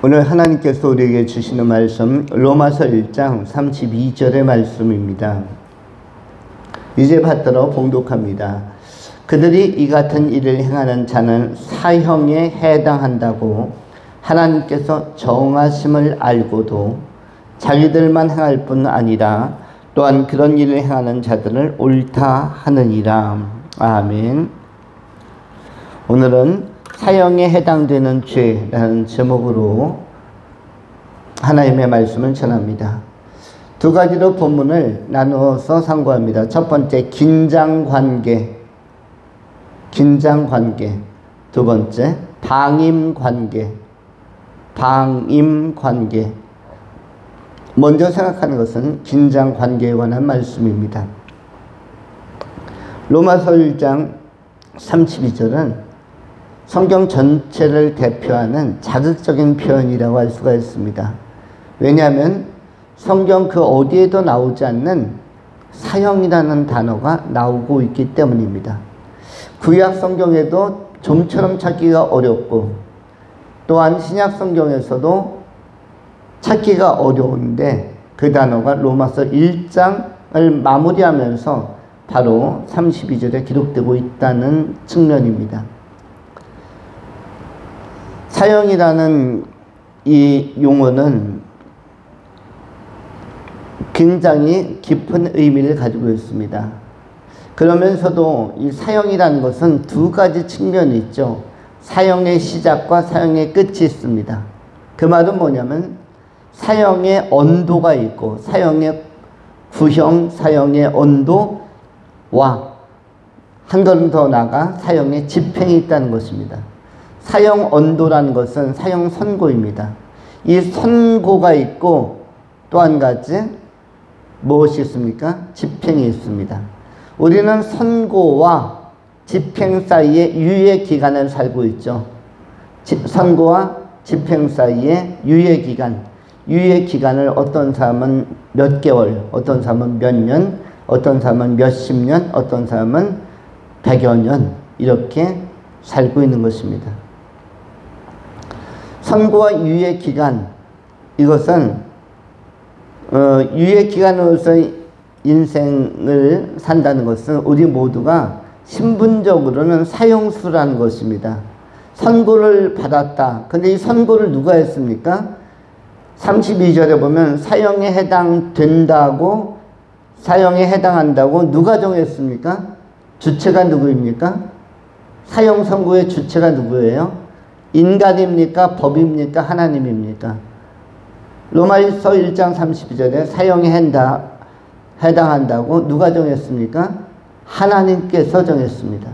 오늘 하나님께서 우리에게 주시는 말씀 로마서 1장 32절의 말씀입니다. 이제 받들어 봉독합니다. 그들이 이 같은 일을 행하는 자는 사형에 해당한다고 하나님께서 정하심을 알고도 자기들만 행할 뿐 아니라 또한 그런 일을 행하는 자들을 옳다 하느니라. 아멘. 오늘은 사형에 해당되는 죄라는 제목으로 하나님의 말씀을 전합니다. 두 가지로 본문을 나누어서 상고합니다. 첫 번째, 긴장관계. 두 번째, 방임관계. 먼저 생각하는 것은 긴장관계에 관한 말씀입니다. 로마서 1장 32절은 성경 전체를 대표하는 자극적인 표현이라고 할 수가 있습니다. 왜냐하면 성경 그 어디에도 나오지 않는 사형이라는 단어가 나오고 있기 때문입니다. 구약 성경에도 좀처럼 찾기가 어렵고 또한 신약 성경에서도 찾기가 어려운데 그 단어가 로마서 1장을 마무리하면서 바로 32절에 기록되고 있다는 측면입니다. 사형이라는 이 용어는 굉장히 깊은 의미를 가지고 있습니다. 그러면서도 이 사형이라는 것은 두 가지 측면이 있죠. 사형의 시작과 사형의 끝이 있습니다. 그 말은 뭐냐면 사형의 언도가 있고 사형의 구형, 사형의 언도와 한 걸음 더 나아가 사형의 집행이 있다는 것입니다. 사형 언도라는 것은 사형 선고입니다. 이 선고가 있고 또 한 가지 무엇이 있습니까? 집행이 있습니다. 우리는 선고와 집행 사이에 유예 기간을 살고 있죠. 선고와 집행 사이에 유예 기간. 유예 기간을 어떤 사람은 몇 개월, 어떤 사람은 몇 년, 어떤 사람은 몇십 년, 어떤 사람은 100여 년 이렇게 살고 있는 것입니다. 선고와 유예 기간, 이것은 유예 기간으로서 인생을 산다는 것은 우리 모두가 신분적으로는 사형수라는 것입니다. 선고를 받았다. 근데 이 선고를 누가 했습니까? 32절에 보면 사형에 해당된다고, 사형에 해당한다고 누가 정했습니까? 주체가 누구입니까? 사형 선고의 주체가 누구예요? 인간입니까? 법입니까? 하나님입니까? 로마서 1장 32절에 사형에 해당한다고 누가 정했습니까? 하나님께서 정했습니다.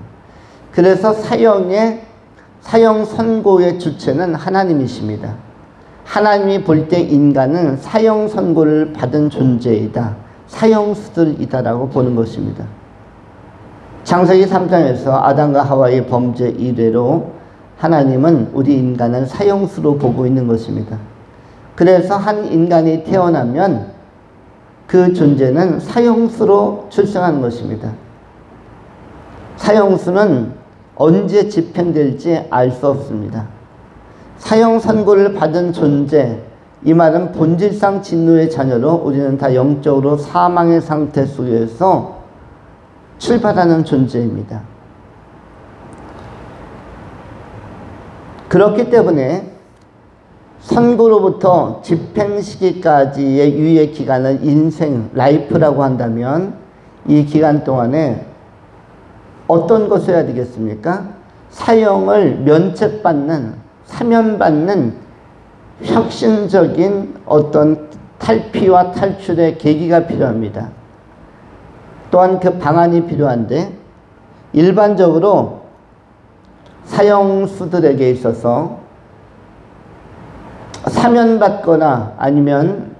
그래서 사형 선고의 주체는 하나님이십니다. 하나님이 볼 때 인간은 사형 선고를 받은 존재이다. 사형수들이다라고 보는 것입니다. 창세기 3장에서 아담과 하와의 범죄 이래로 하나님은 우리 인간을 사형수로 보고 있는 것입니다. 그래서 한 인간이 태어나면 그 존재는 사형수로 출생하는 것입니다. 사형수는 언제 집행될지 알 수 없습니다. 사형 선고를 받은 존재, 이 말은 본질상 진노의 자녀로 우리는 다 영적으로 사망의 상태 속에서 출발하는 존재입니다. 그렇기 때문에 선고로부터 집행 시기까지의 유예 기간을 인생, 라이프라고 한다면 이 기간 동안에 어떤 것을 해야 되겠습니까? 사형을 면책받는, 사면받는 혁신적인 어떤 탈피와 탈출의 계기가 필요합니다. 또한 그 방안이 필요한데 일반적으로 사형수들에게 있어서 사면받거나 아니면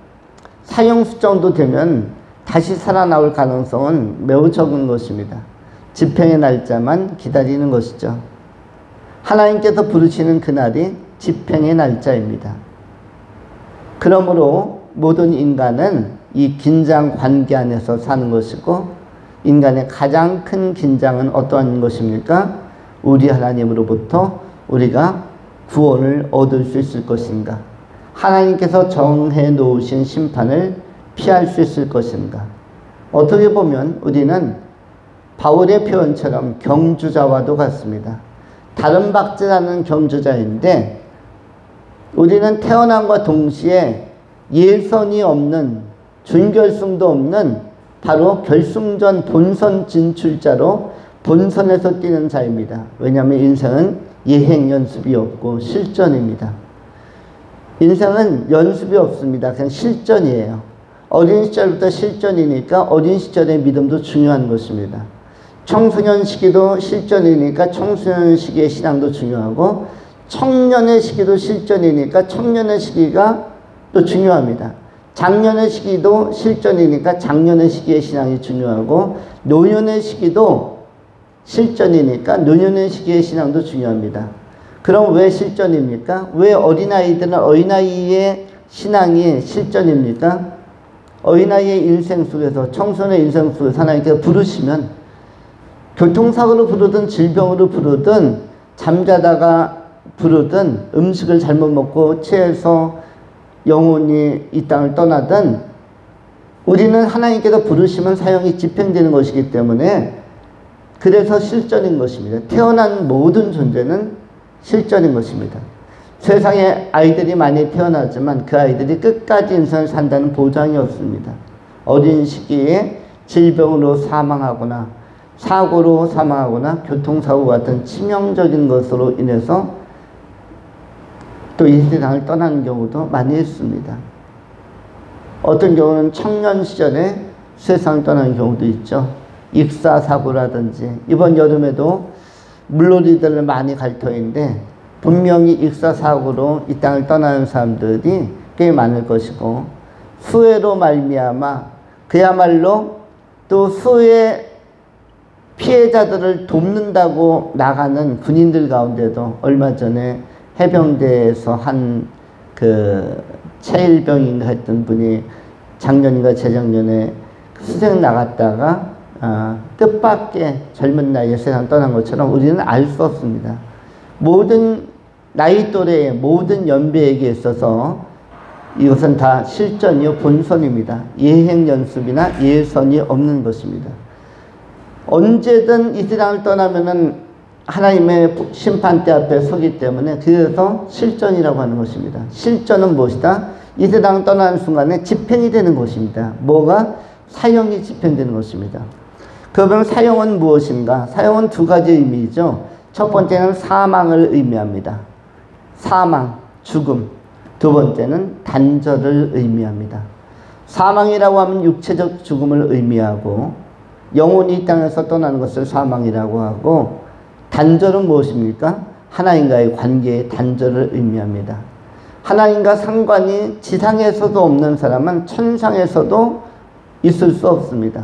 사형수 정도 되면 다시 살아나올 가능성은 매우 적은 것입니다. 집행의 날짜만 기다리는 것이죠. 하나님께서 부르시는 그날이 집행의 날짜입니다. 그러므로 모든 인간은 이 긴장 관계 안에서 사는 것이고 인간의 가장 큰 긴장은 어떠한 것입니까? 우리 하나님으로부터 우리가 구원을 얻을 수 있을 것인가? 하나님께서 정해 놓으신 심판을 피할 수 있을 것인가? 어떻게 보면 우리는 바울의 표현처럼 경주자와도 같습니다. 다른 박제라는 경주자인데 우리는 태어남과 동시에 예선이 없는, 준결승도 없는 바로 결승전 본선 진출자로 본선에서 뛰는 자입니다. 왜냐하면 인생은 예행 연습이 없고 실전입니다. 인생은 연습이 없습니다. 그냥 실전이에요. 어린 시절부터 실전이니까 어린 시절의 믿음도 중요한 것입니다. 청소년 시기도 실전이니까 청소년 시기의 신앙도 중요하고, 청년의 시기도 실전이니까 청년의 시기가 또 중요합니다. 장년의 시기도 실전이니까 장년의 시기의 신앙이 중요하고, 노년의 시기도 실전이니까 노년의 시기의 신앙도 중요합니다. 그럼 왜 실전입니까? 왜 어린아이들은 어린아이의 신앙이 실전입니까? 어린아이의 인생 속에서, 청소년의 인생 속에서 하나님께서 부르시면, 교통사고로 부르든 질병으로 부르든 잠자다가 부르든 음식을 잘못 먹고 체해서 영혼이 이 땅을 떠나든, 우리는 하나님께서 부르시면 사형이 집행되는 것이기 때문에 그래서 실전인 것입니다. 태어난 모든 존재는 실전인 것입니다. 세상에 아이들이 많이 태어나지만 그 아이들이 끝까지 인생을 산다는 보장이 없습니다. 어린 시기에 질병으로 사망하거나 사고로 사망하거나 교통사고 같은 치명적인 것으로 인해서 또 이 세상을 떠나는 경우도 많이 있습니다. 어떤 경우는 청년 시절에 세상을 떠나는 경우도 있죠. 익사사고라든지, 이번 여름에도 물놀이들을 많이 갈 터인데 분명히 익사사고로 이 땅을 떠나는 사람들이 꽤 많을 것이고, 수해로 말미암아 그야말로 또 수해 피해자들을 돕는다고 나가는 군인들 가운데도 얼마 전에 해병대에서 한 그 최일병인가 했던 분이 작년인가 재작년에 수색 나갔다가 뜻밖의 젊은 나이에 세상 떠난 것처럼 우리는 알 수 없습니다. 모든 나이 또래의 모든 연배에게 있어서 이것은 다 실전이요 본선입니다. 예행 연습이나 예선이 없는 것입니다. 언제든 이 세상을 떠나면은 하나님의 심판대 앞에 서기 때문에 그래서 실전이라고 하는 것입니다. 실전은 무엇이다? 이 세상을 떠나는 순간에 집행이 되는 것입니다. 뭐가? 사형이 집행되는 것입니다. 그러면 사형은 무엇인가? 사형은 두 가지 의미죠. 첫 번째는 사망을 의미합니다. 사망, 죽음. 두 번째는 단절을 의미합니다. 사망이라고 하면 육체적 죽음을 의미하고, 영혼이 이 땅에서 떠나는 것을 사망이라고 하고, 단절은 무엇입니까? 하나님과의 관계의 단절을 의미합니다. 하나님과 상관이 지상에서도 없는 사람은 천상에서도 있을 수 없습니다.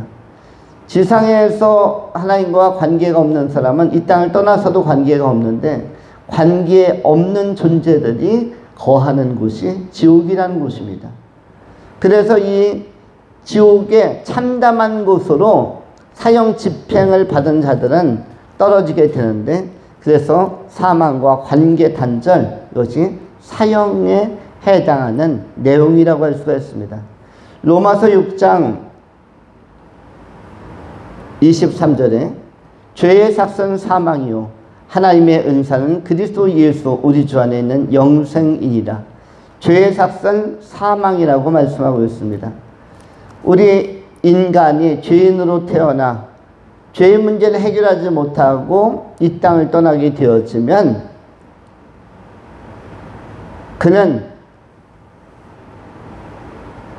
지상에서 하나님과 관계가 없는 사람은 이 땅을 떠나서도 관계가 없는데, 관계 없는 존재들이 거하는 곳이 지옥이라는 곳입니다. 그래서 이 지옥의 참담한 곳으로 사형 집행을 받은 자들은 떨어지게 되는데, 그래서 사망과 관계 단절, 이것이 사형에 해당하는 내용이라고 할 수가 있습니다. 로마서 6장 23절에 죄의 삭은 사망이요 하나님의 은사는 그리스도 예수 우리 주 안에 있는 영생이니라. 죄의 삭은 사망이라고 말씀하고 있습니다. 우리 인간이 죄인으로 태어나 죄의 문제를 해결하지 못하고 이 땅을 떠나게 되어지면 그는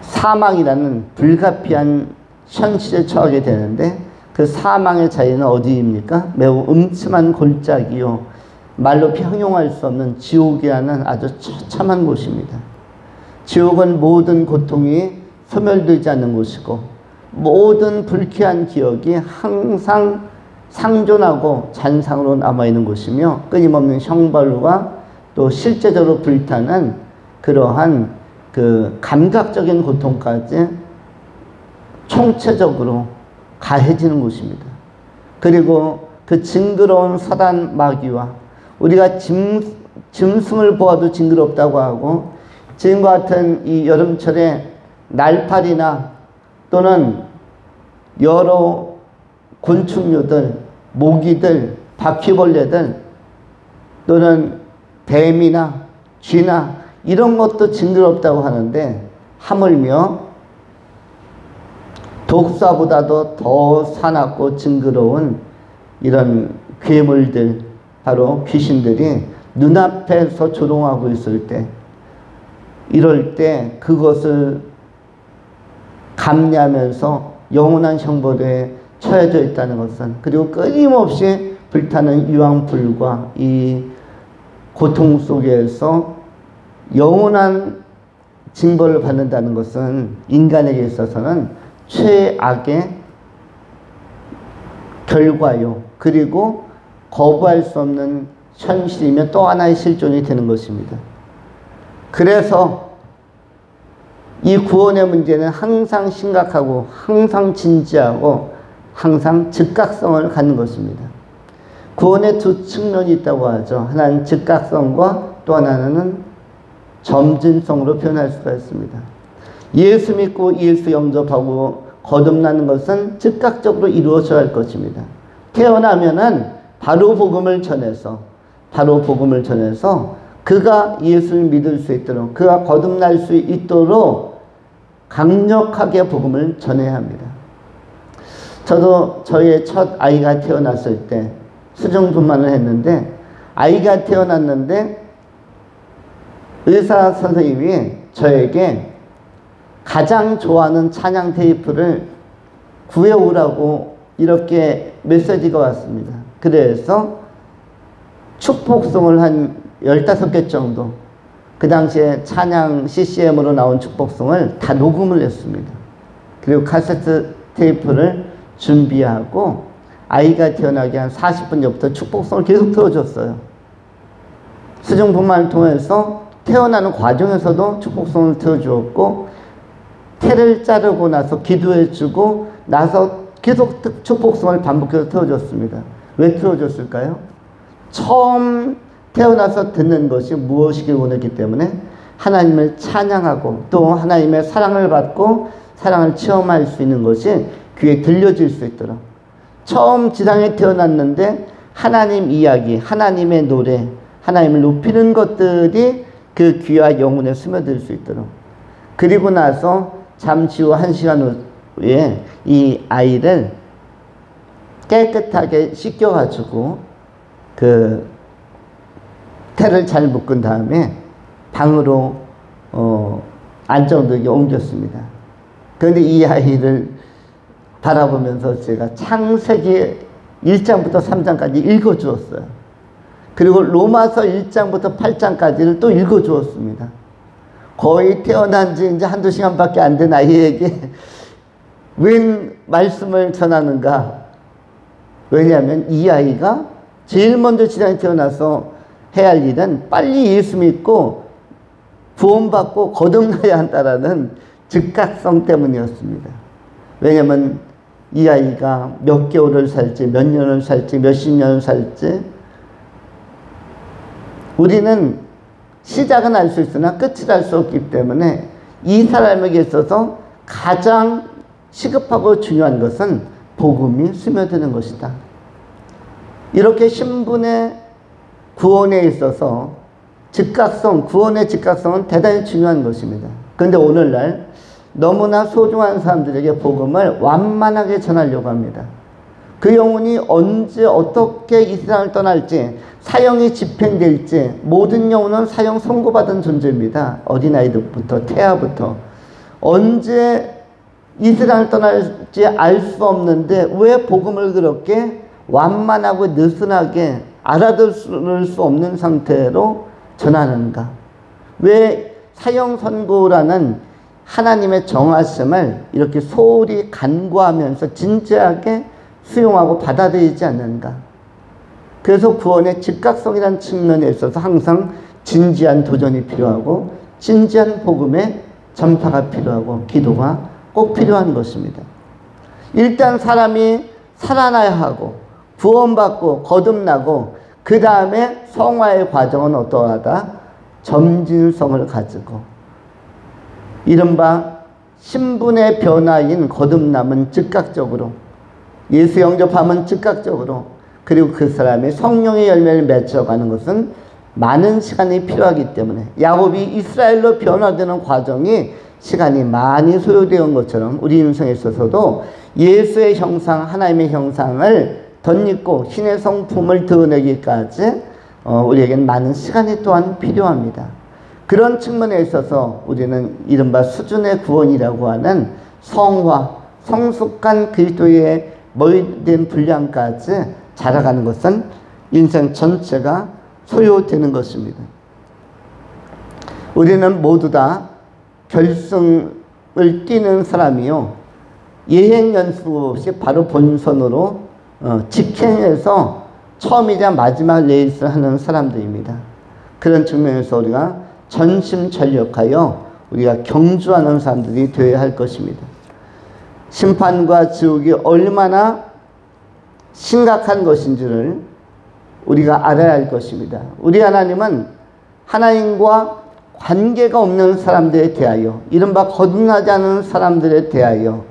사망이라는 불가피한 현실에 처하게 되는데, 그 사망의 자리는 어디입니까? 매우 음침한 골짜기요, 말로 형용할 수 없는 지옥이라는 아주 처참한 곳입니다. 지옥은 모든 고통이 소멸되지 않는 곳이고, 모든 불쾌한 기억이 항상 상존하고 잔상으로 남아있는 곳이며, 끊임없는 형벌과 또 실제적으로 불타는 그러한 그 감각적인 고통까지 총체적으로 가해지는 곳입니다. 그리고 그 징그러운 사단 마귀와 우리가 짐승을 보아도 징그럽다고 하고, 지금과 같은 이 여름철에 날파리나 또는 여러 곤충류들, 모기들, 바퀴벌레들 또는 뱀이나 쥐나 이런 것도 징그럽다고 하는데, 하물며 독사보다도 더 사납고 징그러운 이런 괴물들, 바로 귀신들이 눈앞에서 조롱하고 있을 때, 이럴 때 그것을 감내하면서 영원한 형벌에 처해져 있다는 것은, 그리고 끊임없이 불타는 유황불과 이 고통 속에서 영원한 징벌을 받는다는 것은 인간에게 있어서는 최악의 결과요, 그리고 거부할 수 없는 현실이며 또 하나의 실존이 되는 것입니다. 그래서 이 구원의 문제는 항상 심각하고 항상 진지하고 항상 즉각성을 갖는 것입니다. 구원의 두 측면이 있다고 하죠. 하나는 즉각성과 또 하나는 점진성으로 표현할 수가 있습니다. 예수 믿고 예수 영접하고 거듭나는 것은 즉각적으로 이루어져야 할 것입니다. 태어나면은 바로 복음을 전해서 그가 예수를 믿을 수 있도록, 그가 거듭날 수 있도록 강력하게 복음을 전해야 합니다. 저도 저의 첫 아이가 태어났을 때 수정분만을 했는데, 아이가 태어났는데 의사 선생님이 저에게 가장 좋아하는 찬양 테이프를 구해오라고 이렇게 메시지가 왔습니다. 그래서 축복송을 한 15개 정도, 그 당시에 찬양 CCM으로 나온 축복송을 다 녹음을 했습니다. 그리고 카세트 테이프를 준비하고 아이가 태어나기 한 40분 전부터 축복송을 계속 틀어줬어요. 수정분만을 통해서 태어나는 과정에서도 축복송을 틀어주었고, 태를 자르고 나서 기도해주고 나서 계속 축복송을 반복해서 틀어줬습니다. 왜 틀어줬을까요? 처음 태어나서 듣는 것이 무엇이길 원했기 때문에 하나님을 찬양하고 또 하나님의 사랑을 받고 사랑을 체험할 수 있는 것이 귀에 들려질 수 있도록, 처음 지상에 태어났는데 하나님 이야기, 하나님의 노래, 하나님을 높이는 것들이 그 귀와 영혼에 스며들 수 있도록, 그리고 나서 잠시 후 1시간 후에 이 아이를 깨끗하게 씻겨가지고 그 태를 잘 묶은 다음에 방으로 안정되게 옮겼습니다. 그런데 이 아이를 바라보면서 제가 창세기 1장부터 3장까지 읽어주었어요. 그리고 로마서 1장부터 8장까지를 또 읽어주었습니다. 거의 태어난 지 이제 한두 시간밖에 안 된 아이에게 웬 말씀을 전하는가? 왜냐하면 이 아이가 제일 먼저 지상에 태어나서 해야 할 일은 빨리 예수 믿고 구원받고 거듭나야 한다라는 즉각성 때문이었습니다. 왜냐하면 이 아이가 몇 개월을 살지, 몇 년을 살지, 몇십 년을 살지, 우리는 시작은 알 수 있으나 끝을 알 수 없기 때문에 이 사람에게 있어서 가장 시급하고 중요한 것은 복음이 스며드는 것이다. 이렇게 신분의 구원에 있어서 즉각성, 구원의 즉각성은 대단히 중요한 것입니다. 그런데 오늘날 너무나 소중한 사람들에게 복음을 완만하게 전하려고 합니다. 그 영혼이 언제 어떻게 이 세상을 떠날지, 사형이 집행될지, 모든 영혼은 사형 선고받은 존재입니다. 어린아이들부터 태아부터 언제 이 세상을 떠날지 알 수 없는데 왜 복음을 그렇게 완만하고 느슨하게 알아들을 수 없는 상태로 전하는가? 왜 사형 선고라는 하나님의 정하심을 이렇게 소홀히 간과하면서 진지하게 수용하고 받아들이지 않는가? 그래서 구원의 즉각성이라는 측면에 있어서 항상 진지한 도전이 필요하고 진지한 복음의 전파가 필요하고 기도가 꼭 필요한 것입니다. 일단 사람이 살아나야 하고 구원받고 거듭나고 그 다음에 성화의 과정은 어떠하다? 점진성을 가지고 이른바 신분의 변화인 거듭남은 즉각적으로, 예수 영접하면 즉각적으로, 그리고 그 사람이 성령의 열매를 맺어가는 것은 많은 시간이 필요하기 때문에 야곱이 이스라엘로 변화되는 과정이 시간이 많이 소요되어 온 것처럼 우리 인생에 있어서도 예수의 형상, 하나님의 형상을 덧입고 신의 성품을 드러내기까지 우리에게는 많은 시간이 또한 필요합니다. 그런 측면에 있어서 우리는 이른바 수준의 구원이라고 하는 성화, 성숙한 그리스도의 모든 분량까지 자라가는 것은 인생 전체가 소요되는 것입니다. 우리는 모두 다 결승을 뛰는 사람이요, 예행 연습 없이 바로 본선으로 직행해서 처음이자 마지막 레이스를 하는 사람들입니다. 그런 측면에서 우리가 전심전력하여 우리가 경주하는 사람들이 되어야 할 것입니다. 심판과 지옥이 얼마나 심각한 것인지를 우리가 알아야 할 것입니다. 우리 하나님은 하나님과 관계가 없는 사람들에 대하여, 이른바 거듭나지 않은 사람들에 대하여,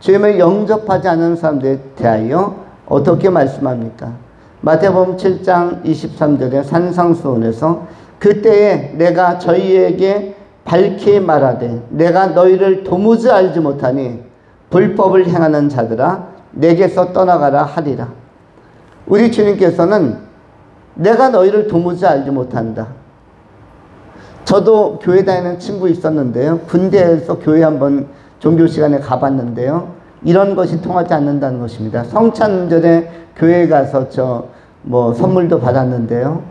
주님을 영접하지 않은 사람들에 대하여 어떻게 말씀합니까? 마태복음 7장 23절에 산상수훈에서 그때에 내가 저희에게 밝히 말하되 내가 너희를 도무지 알지 못하니 불법을 행하는 자들아 내게서 떠나가라 하리라. 우리 주님께서는 내가 너희를 도무지 알지 못한다. 저도 교회 다니는 친구 있었는데요, 군대에서 교회 한번 종교 시간에 가봤는데요, 이런 것이 통하지 않는다는 것입니다. 성찬절에 교회 가서 선물도 받았는데요,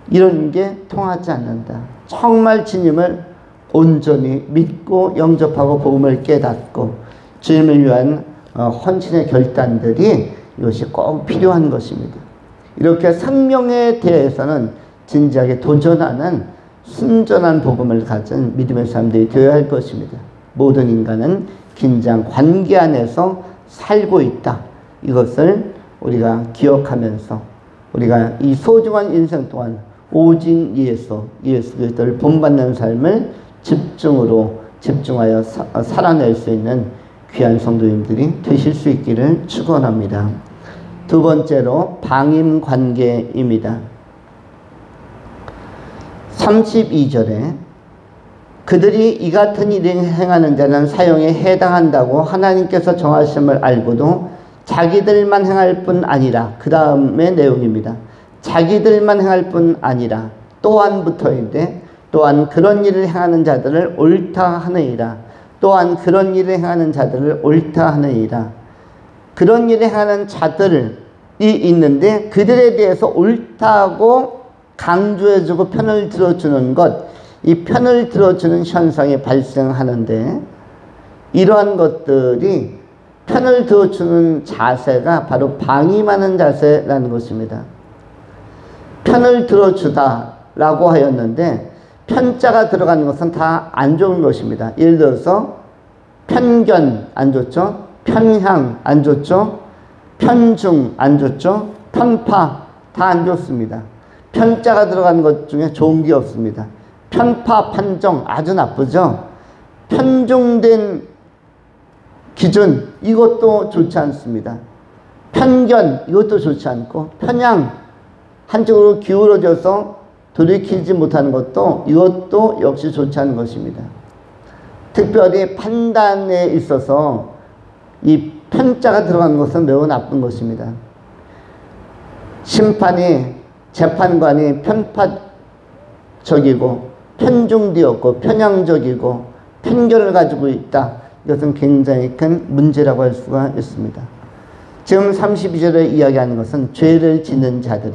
이런 게 통하지 않는다. 정말 주님을 온전히 믿고 영접하고 복음을 깨닫고 주님을 위한 헌신의 결단들이 이것이 꼭 필요한 것입니다. 이렇게 생명에 대해서는 진지하게 도전하는 순전한 복음을 가진 믿음의 사람들이 되어야 할 것입니다. 모든 인간은 긴장 관계 안에서 살고 있다. 이것을 우리가 기억하면서 우리가 이 소중한 인생 동안 오직 예수 그리스도를 본받는 삶을 집중하여 살아낼 수 있는 귀한 성도님들이 되실 수 있기를 축원합니다. 두 번째로 방임관계입니다. 32절에 그들이 이 같은 일을 행하는 자는 사형에 해당한다고 하나님께서 정하심을 알고도 자기들만 행할 뿐 아니라, 그 다음의 내용입니다. 자기들만 행할 뿐 아니라 또한 붙어있는데 또한 그런 일을 행하는 자들을 옳다 하느니라. 또한 그런 일을 행하는 자들을 옳다 하느니라. 그런 일을 행하는 자들이 있는데 그들에 대해서 옳다고 강조해주고 편을 들어주는 것, 이 편을 들어주는 현상이 발생하는데 이러한 것들이 편을 들어주는 자세가 바로 방임하는 자세라는 것입니다. 편을 들어주다 라고 하였는데 편자가 들어가는 것은 다 안 좋은 것입니다. 예를 들어서 편견 안 좋죠? 편향 안 좋죠? 편중 안 좋죠? 편파 다 안 좋습니다. 편자가 들어가는 것 중에 좋은 게 없습니다. 편파 판정 아주 나쁘죠? 편중된 기준 이것도 좋지 않습니다. 편견 이것도 좋지 않고 편향 한쪽으로 기울어져서 돌이키지 못하는 것도 이것도 역시 좋지 않은 것입니다. 특별히 판단에 있어서 이 편자가 들어가는 것은 매우 나쁜 것입니다. 재판관이 편파적이고 편중되었고 편향적이고 편견을 가지고 있다. 이것은 굉장히 큰 문제라고 할 수가 있습니다. 지금 32절에 이야기하는 것은 죄를 짓는 자들이,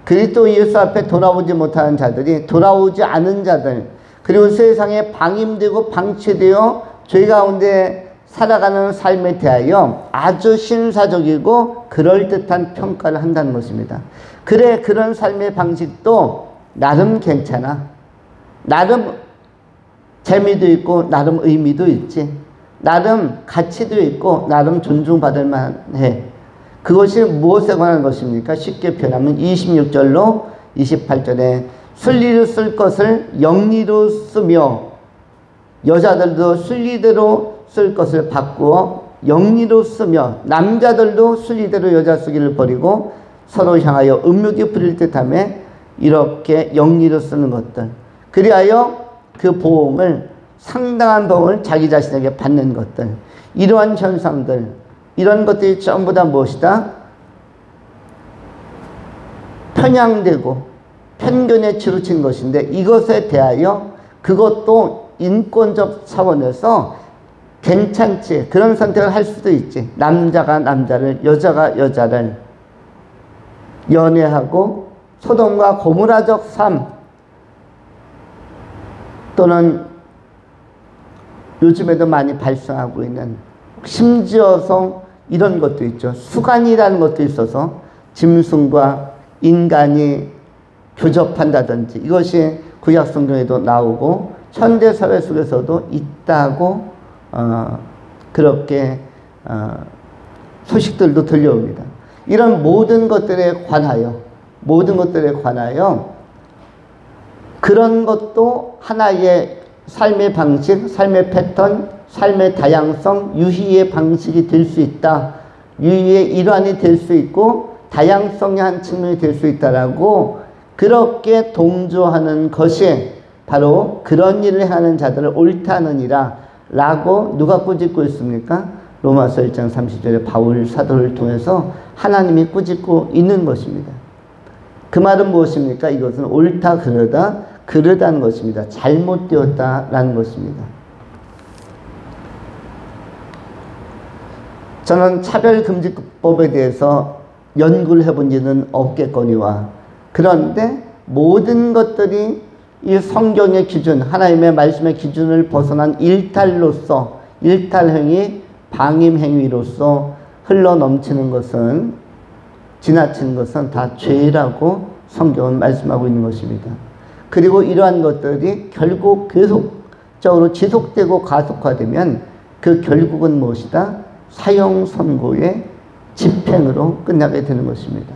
그리스도 예수 앞에 돌아오지 못하는 자들이, 돌아오지 않은 자들, 그리고 세상에 방임되고 방치되어 죄 가운데 살아가는 삶에 대하여 아주 신사적이고 그럴듯한 평가를 한다는 것입니다. 그래, 그런 삶의 방식도 나름 괜찮아. 나름 재미도 있고 나름 의미도 있지. 나름 가치도 있고 나름 존중받을 만해. 그것이 무엇에 관한 것입니까? 쉽게 표현하면 26절로 28절에 순리로 쓸 것을 영리로 쓰며 여자들도 순리대로 쓸 것을 바꾸어 영리로 쓰며 남자들도 순리대로 여자 쓰기를 버리고 서로 향하여 음욕이 부릴 듯하며 이렇게 영리로 쓰는 것들, 그리하여 그 보응을, 상당한 보응을 자기 자신에게 받는 것들, 이러한 현상들, 이런 것들이 전부 다 무엇이다? 편향되고 편견에 치루친 것인데, 이것에 대하여 그것도 인권적 차원에서 괜찮지, 그런 선택을 할 수도 있지. 남자가 남자를, 여자가 여자를 연애하고 소돔과 고모라적 삶, 또는 요즘에도 많이 발생하고 있는, 심지어서 이런 것도 있죠. 수간이라는 것도 있어서 짐승과 인간이 교접한다든지, 이것이 구약 성경에도 나오고 현대 사회 속에서도 있다고 그렇게 소식들도 들려옵니다. 이런 모든 것들에 관하여 그런 것도 하나의 삶의 방식, 삶의 패턴, 삶의 다양성, 유희의 방식이 될 수 있다. 유희의 일환이 될 수 있고 다양성의 한 측면이 될 수 있다라고 그렇게 동조하는 것이 바로 그런 일을 하는 자들을 옳다 하느니라 라고 누가 꾸짖고 있습니까? 로마서 1장 30절에 바울 사도를 통해서 하나님이 꾸짖고 있는 것입니다. 그 말은 무엇입니까? 이것은 옳다 그르다는 것입니다. 잘못되었다라는 것입니다. 저는 차별금지법에 대해서 연구를 해본 지는 없겠거니와, 그런데 모든 것들이 이 성경의 기준, 하나님의 말씀의 기준을 벗어난 일탈로서, 일탈행위, 방임행위로서 흘러넘치는 것은, 지나치는 것은 다 죄라고 성경은 말씀하고 있는 것입니다. 그리고 이러한 것들이 결국 계속적으로 지속되고 가속화되면 그 결국은 무엇이다? 사형 선고의 집행으로 끝나게 되는 것입니다.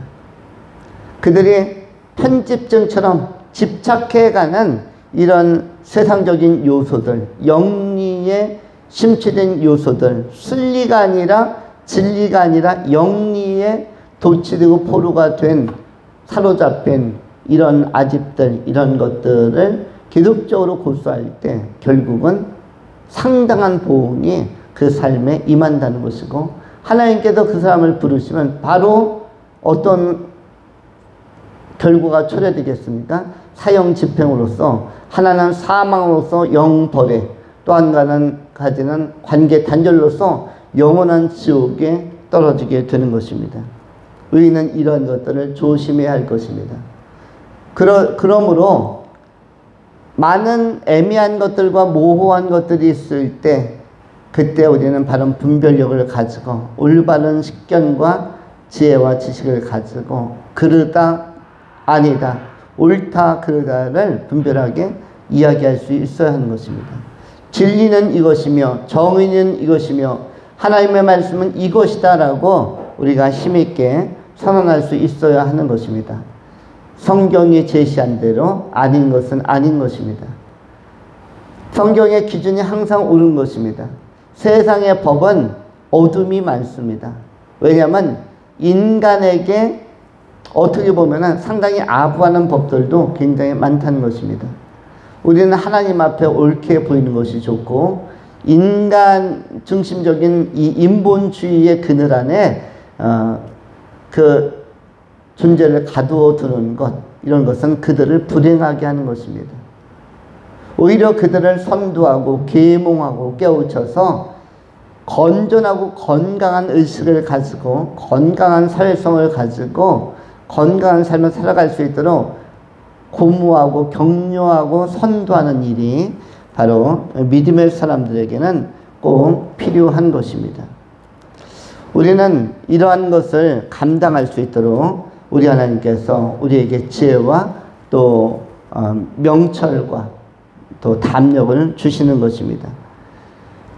그들이 편집증처럼 집착해가는 이런 세상적인 요소들, 영리에 심취된 요소들, 순리가 아니라 진리가 아니라 영리에 도취되고 포로가 된, 사로잡힌 이런 아집들, 이런 것들을 기독적으로 고수할 때 결국은 상당한 보응이 그 삶에 임한다는 것이고, 하나님께서 그 사람을 부르시면 바로 어떤 결과가 초래되겠습니까? 사형 집행으로서, 하나는 사망으로서 영벌에, 또 한 가지는 관계 단절로서 영원한 지옥에 떨어지게 되는 것입니다. 의인은 이런 것들을 조심해야 할 것입니다. 그러므로 많은 애매한 것들과 모호한 것들이 있을 때, 그때 우리는 바른 분별력을 가지고 올바른 식견과 지혜와 지식을 가지고 그르다 아니다, 옳다 그르다를 분별하게 이야기할 수 있어야 하는 것입니다. 진리는 이것이며 정의는 이것이며 하나님의 말씀은 이것이다 라고 우리가 힘있게 선언할 수 있어야 하는 것입니다. 성경이 제시한 대로 아닌 것은 아닌 것입니다. 성경의 기준이 항상 옳은 것입니다. 세상의 법은 어둠이 많습니다. 왜냐하면 인간에게 어떻게 보면 상당히 아부하는 법들도 굉장히 많다는 것입니다. 우리는 하나님 앞에 옳게 보이는 것이 좋고, 인간 중심적인 이 인본주의의 그늘 안에 그 존재를 가두어 두는 것, 이런 것은 그들을 불행하게 하는 것입니다. 오히려 그들을 선도하고 계몽하고 깨우쳐서 건전하고 건강한 의식을 가지고 건강한 사회성을 가지고 건강한 삶을 살아갈 수 있도록 고무하고 격려하고 선도하는 일이 바로 믿음의 사람들에게는 꼭 필요한 것입니다. 우리는 이러한 것을 감당할 수 있도록 우리 하나님께서 우리에게 지혜와 또 명철과 또 담력을 주시는 것입니다.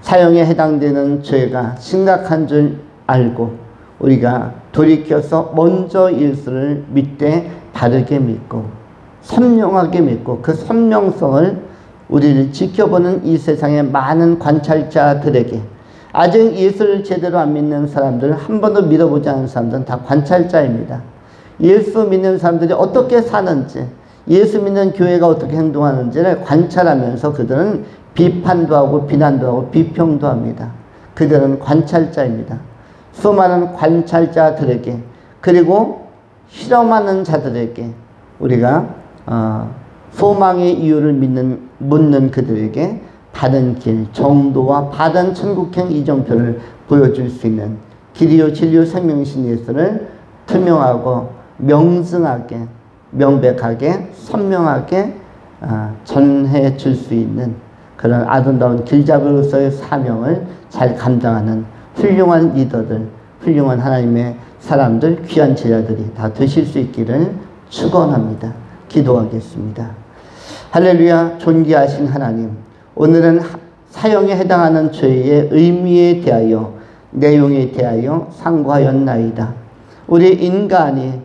사형에 해당되는 죄가 심각한 줄 알고 우리가 돌이켜서 먼저 예수를 믿되 바르게 믿고 선명하게 믿고 그 선명성을 우리를 지켜보는 이 세상의 많은 관찰자들에게, 아직 예수를 제대로 안 믿는 사람들, 한 번도 믿어보지 않은 사람들은 다 관찰자입니다. 예수 믿는 사람들이 어떻게 사는지, 예수 믿는 교회가 어떻게 행동하는지를 관찰하면서 그들은 비판도 하고 비난도 하고 비평도 합니다. 그들은 관찰자입니다. 수많은 관찰자들에게, 그리고 실험하는 자들에게 우리가 소망의 이유를 묻는 그들에게 바른 길, 정도와 바른 천국행 이정표를 보여줄 수 있는 길이요 진리요 생명이신 예수를 투명하고 명증하게, 명백하게, 선명하게 전해 줄 수 있는 그런 아름다운 길잡이로서의 사명을 잘 감당하는 훌륭한 리더들, 훌륭한 하나님의 사람들, 귀한 제자들이 다 되실 수 있기를 축원합니다. 기도하겠습니다. 할렐루야. 존귀하신 하나님, 오늘은 사형에 해당하는 죄의 의미에 대하여, 내용에 대하여 상고하였나이다. 우리 인간이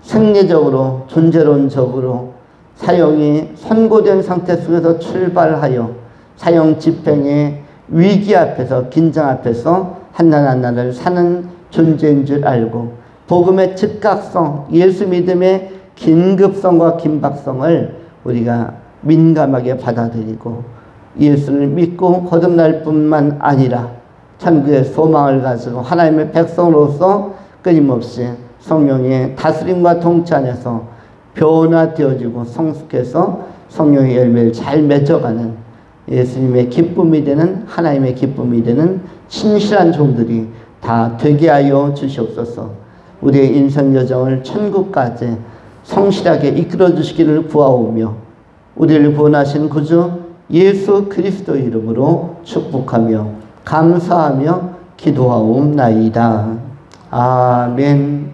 생리적으로, 존재론적으로 사형이 선고된 상태 속에서 출발하여 사형 집행의 위기 앞에서, 긴장 앞에서 한나를 사는 존재인 줄 알고 복음의 즉각성, 예수 믿음의 긴급성과 긴박성을 우리가 민감하게 받아들이고 예수를 믿고 거듭날 뿐만 아니라 천국의 소망을 가지고 하나님의 백성으로서 끊임없이 성령의 다스림과 통치 안에서 변화되어지고 성숙해서 성령의 열매를 잘 맺어가는 예수님의 기쁨이 되는, 하나님의 기쁨이 되는 신실한 종들이 다 되게 하여 주시옵소서. 우리의 인생 여정을 천국까지 성실하게 이끌어 주시기를 구하오며 우리를 구원하신 구주 예수 그리스도의 이름으로 축복하며 감사하며 기도하옵나이다. 아멘.